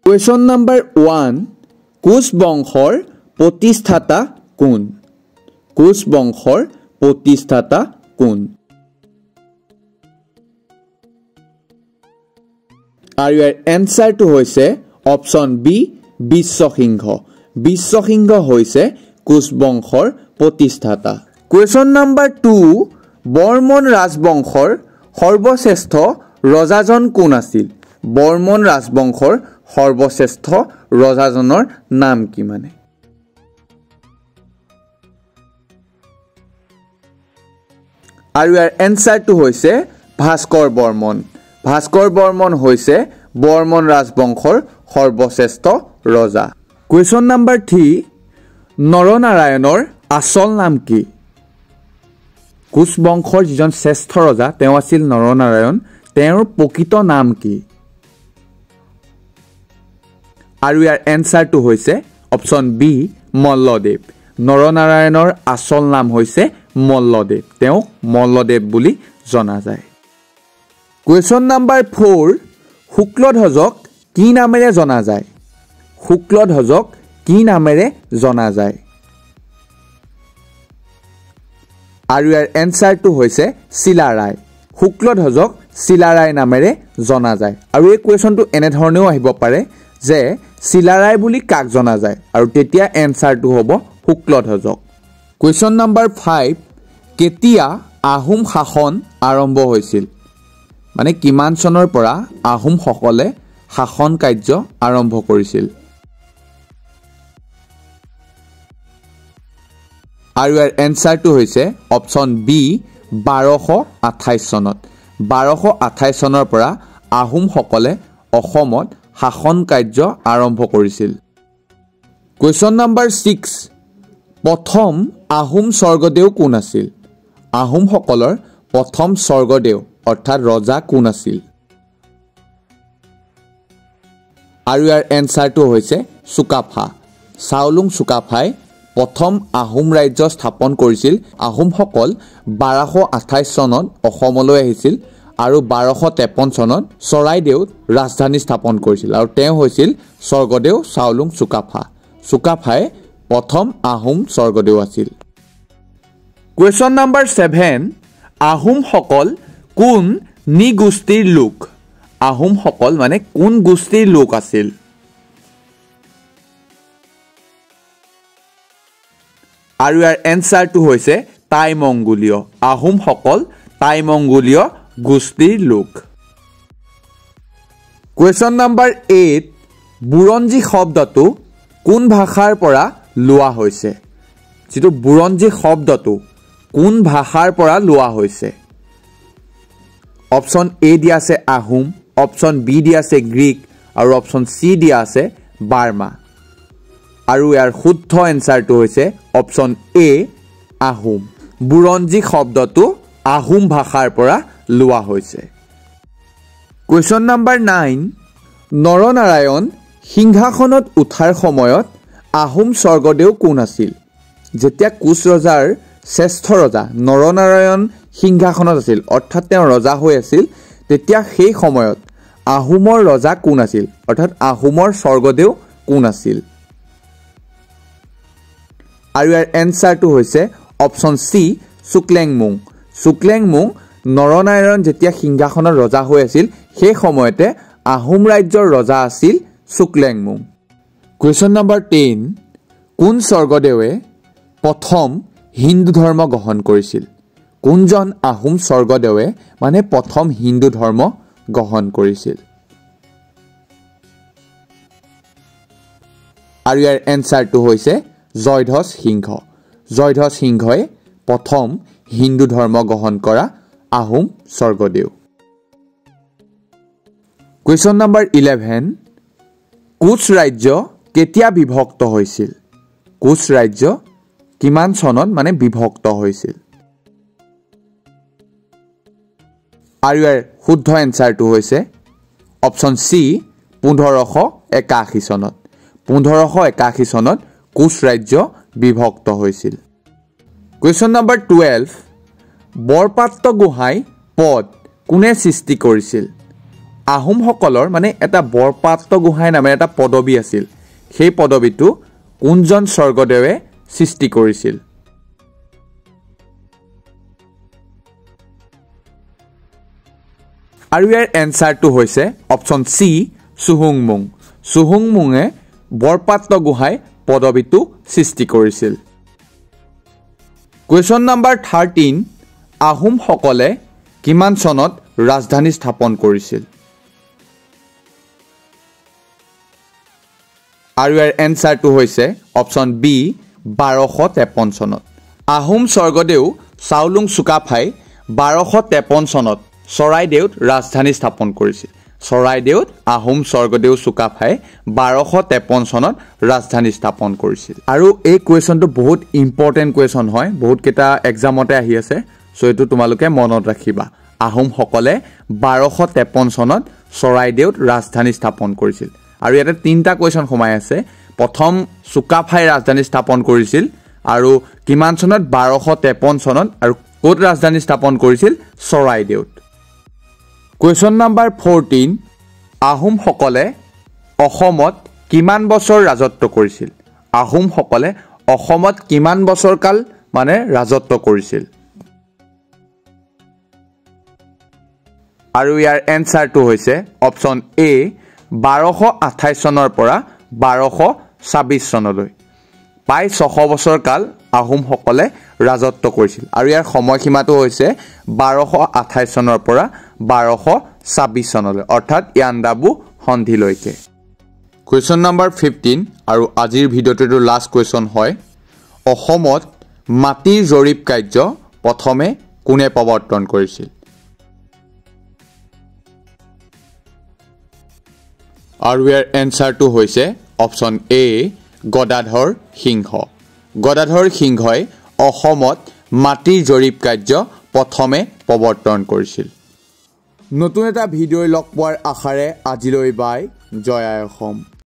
Question number 1. Koch বংশৰ প্ৰতিষ্ঠাতা কোন? কোচ বংশৰ প্ৰতিষ্ঠাতা কোন? আৰু ইয়াৰ এনসাৰটো হৈছে অপচন বি বিশ্বসিংহ। বিশ্বসিংহ হৈছে কোচ বংশৰ প্ৰতিষ্ঠাতা। Question number 2. বৰ্মন ৰাজবংশৰ সৰ্বশ্ৰেষ্ঠ ৰজাজন কোন আছিল? বৰ্মন ৰাজবংশৰ সৰ্বশ্ৰেষ্ঠ ৰজাজনৰ নাম কি মানে? আৰু ইয়াৰ এনসাৰটো হৈছে ভাস্কৰ বৰ্মন। ভাস্কৰ বৰ্মন হৈছে বৰ্মন ৰাজবংশৰ সৰ্বশ্ৰেষ্ঠ ৰজা। Question number 3. নৰনাৰায়ণৰ আচল নাম কি? কোচ বংশৰ যিজন শ্ৰেষ্ঠ ৰজা তেওঁ আছিল নৰনাৰায়ণ। তেওঁৰ প্ৰকৃত নাম কি? আৰু ইয়াৰ এনসাৰটো হৈছে অপচন বি মল্লদেৱ। নৰনাৰায়ণৰ আচল নাম হৈছে মল্লদেৱ। তেওঁ মল্লদেৱ বুলি জনা যায়। Question number 4. শুক্লধ্বজক কি নামেৰে জনা যায়? শুক্লধ্বজক কি নামেৰে জনা যায়? আৰু ইয়াৰ এনসাৰটো হৈছে চিলাৰায়। শুক্লধ্বজক চিলাৰায় নামেৰে জনা যায়। আৰু এই কুৱেশ্যনটো এনেধৰণেও আহিব পাৰে যে চিলাৰায় বুলি কাক জনা যায়? আৰু তেতিয়া এনসাৰটো হ'ব শুক্লধ্বজক। Question number 5. কেতিয়া আহোম শাসন আৰম্ভ হৈছিল? মানে কিমান চনৰ পৰা আহোমসকলে শাসন কাৰ্য আৰম্ভ কৰিছিল? আৰু ইয়াৰ এনসাৰটো হৈছে অপচন বি 1228 চনত। 1228 চনৰ পৰা আহোমসকলে অসমত শাসন কাৰ্য আৰম্ভ কৰিছিল। Question number 6. প্ৰথম আহোম স্বৰ্গদেউ কোন আছিল? আহোমসকলৰ প্ৰথম স্বৰ্গদেউ অৰ্থাৎ ৰজা কোন আছিল? আৰু ইয়াৰ এনসাৰটো হৈছে চুকাফা। চাওলুং চুকাফাই প্ৰথম আহোম ৰাজ্য স্থাপন কৰিছিল। আহোমসকল 1228 চনত অসমলৈ আহিছিল আৰু 1253 চনত চৰাইদেউত ৰাজধানী স্থাপন কৰিছিল আৰু তেওঁ হৈছিল স্বৰ্গদেউ চাওলুং চুকাফা। চুকাফাই প্ৰথম আহোম স্বৰ্গদেউ আছিল। Question number 7. আহোমসকল কোন নিগোষ্ঠীৰ লোক? আহোমসকল মানে কোন গোষ্ঠীৰ লোক আছিল? আৰু ইয়াৰ এনসাৰটো হৈছে টাই মংগোলীয়। আহোমসকল টাই মংগোলীয় গোষ্ঠীৰ লোক। Question number 8. বুৰঞ্জী শব্দটো কোন ভাষাৰ পৰা লোৱা হৈছে? যিটো বুৰঞ্জী শব্দটো কোন ভাষাৰ পৰা লোৱা হৈছে? অপচন এ দিয়া আছে আহোম, অপচন বি দিয়া আছে গ্ৰীক আৰু অপচন চি দিয়া আছে বাৰ্মা। আৰু ইয়াৰ শুদ্ধ এনসাৰটো হৈছে অপচন এ আহোম। বুৰঞ্জী শব্দটো আহোম ভাষাৰ পৰা লোৱা হৈছে। Question number 9. নৰনাৰায়ণ সিংহাসনত উঠাৰ সময়ত আহোম স্বৰ্গদেউ কোন আছিল? যেতিয়া কোচ ৰজাৰ শ্ৰেষ্ঠ ৰজা নৰনাৰায়ণ সিংহাসনত আছিল অৰ্থাৎ তেওঁ ৰজা হৈ আছিল, তেতিয়া সেই সময়ত আহোমৰ ৰজা কোন আছিল? অৰ্থাৎ আহোমৰ স্বৰ্গদেউ কোন আছিল? আৰু ইয়াৰ এনসাৰটো হৈছে অপচন চি চুকলেংমুং। চুকলেংমুং নৰনাৰায়ণ যেতিয়া সিংহাসনত ৰজা হৈ আছিল সেই সময়তে আহোম ৰাজ্যৰ ৰজা আছিল চুকলেংমুং। Question number 10. কোন স্বৰ্গদেৱে প্ৰথম হিন্দু ধৰ্ম গ্ৰহণ কৰিছিল? কোনজন আহোম স্বৰ্গদেৱে মানে প্ৰথম হিন্দু ধৰ্ম গ্ৰহণ কৰিছিল? আৰু ইয়াৰ এনসাৰটো হৈছে জয়ধ্বজ সিংহ। জয়ধ্বজ সিংহই প্ৰথম হিন্দু ধৰ্ম গ্ৰহণ কৰা আহোম স্বৰ্গদেউ। Question number 11. কোচ ৰাজ্য কেতিয়া বিভক্ত হৈছিল? কোচ ৰাজ্য কিমান চনত মানে বিভক্ত হৈছিল? আৰু ইয়াৰ শুদ্ধ এনসাৰটো হৈছে অপচন চি 1581 চনত। 1581 চনত কোচ ৰাজ্য বিভক্ত হৈছিল। Question number 12. বৰপাত্ৰ গোহাঁই পদ কোনে সৃষ্টি কৰিছিল? আহোমসকলৰ মানে এটা বৰপাত্ৰ গোহাঁই নামেৰে এটা পদবী আছিল সেই পদবীটো কোনজন স্বৰ্গদেৱে সৃষ্টি কৰিছিল আৰু ইয়াৰ এনসাৰটো হৈছে অপচন সি চুহুংমুং চুহুংমুঙে বৰপাত্ৰ গোহাঁই পদবীটো সৃষ্টি কৰিছিল কুৱেশ্যন নম্বৰ 13 আহোমসকলে কিমান চনত ৰাজধানী স্থাপন কৰিছিল আৰু ইয়াৰ এনসাৰটো হৈছে অপচন বি 1253 চনত আহোম স্বৰ্গদেউ চাওলুং চুকাফাই 1253 চনত চৰাইদেউত ৰাজধানী স্থাপন কৰিছিল চৰাইদেউত আহোম স্বৰ্গদেউ চুকাফাই 1253 চনত ৰাজধানী স্থাপন কৰিছিল আৰু এই কুৱেশ্যনটো বহুত ইম্পৰ্টেন্ট কুৱেশ্যন হয় বহুত কেইটা এক্সামতে আহি আছে সো এটো তোমালোকে মনত ৰাখিবা আহোমসকলে 1253 চনত চৰাইদেউত ৰাজধানী স্থাপন কৰিছিল আৰু ইয়াতে তিনটা কুৱেশ্যন সোমাই আছে প্ৰথম চুকাফাই ৰাজধানী স্থাপন কৰিছিল আৰু কিমান চনত 1253 চনত আৰু ক'ত ৰাজধানী স্থাপন কৰিছিল চৰাইদেউত কুৱেশ্যন নম্বৰ 14 আহোমসকলে অসমত কিমান বছৰ ৰাজত্ব কৰিছিল আহোমসকলে অসমত কিমান বছৰ কাল মানে ৰাজত্ব কৰিছিল আৰু ইয়াৰ এনসাৰটো হৈছে অপচন এ 1228 চনৰ পৰা 1226 চনলৈ প্ৰায় 600 বছৰ কাল আহোমসকলে ৰাজত্ব কৰিছিল আৰু ইয়াৰ সময়সীমাটো হৈছে 1228 চনৰ পৰা 1226 চনলৈ অৰ্থাৎ ইয়াণ্ডাবু সন্ধিলৈকে কুৱেশ্যন নম্বৰ 15 আৰু আজিৰ ভিডিঅ'টোৰ লাষ্ট কুৱেশ্যন হয় অসমত মাটিৰ জৰীপ কাৰ্য প্ৰথমে কোনে প্ৰৱৰ্তন কৰিছিল আৰু ইয়াৰ এনসাৰটো হৈছে অপচন এ গদাধৰ সিংহ গদাধৰ সিংহই অসমত মাটিৰ জৰীপ কাৰ্য প্ৰথমে প্ৰৱৰ্তন কৰিছিল নতুন এটা ভিডিঅ' লগ পোৱাৰ আশাৰে আজিলৈ বাই জয় আই অসম